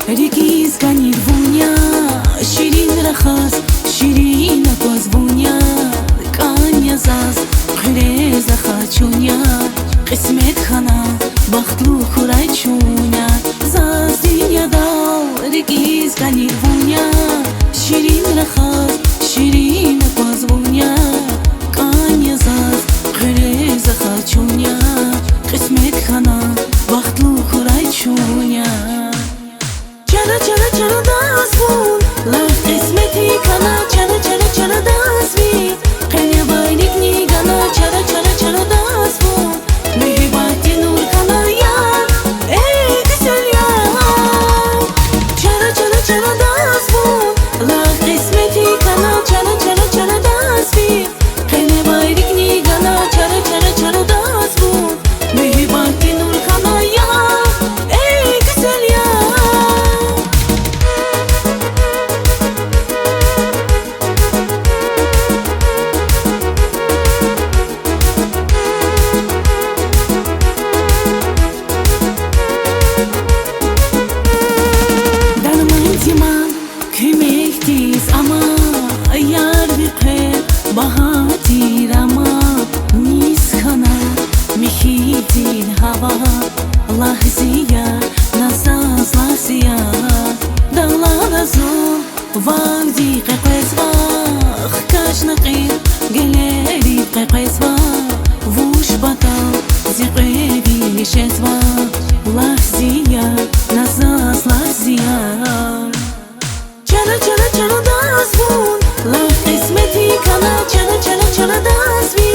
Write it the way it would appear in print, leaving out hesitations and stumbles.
Реки сгонит вуня, ширин рахас, ширин позвуня, каня заз, хре захачуня, қисмет хана, бахтлу хурайчуня, заз диня дал, реки сгонит вуня, ширин рахас, ширин позвуня, каня заз, хре захачуня, қисмет хана, бахтлу хурайчуня. چرا دست بود لح قسمتی کنا چرا دست بید قنیا بایلیک نیگنا چرا دست بود مهباتی نور کنا یا ای گسل یا چرا دست بود لح قسمتی کنا چرا دست بید قنیا بایلیک نیگنا چرا دست بود مهباتی نور کنا یا ای گسل یا بهاتی رما نیست خنا میخیدین هوا لحظیه نساز لحظیه دولار زون وقتی قیقز وقت کش نقیر گلری قیقز وقت ووش بطل زیقی شز وقت لحظیه نساز لحظیه چرا دست بود لح قسمتی کنا چرا دست بید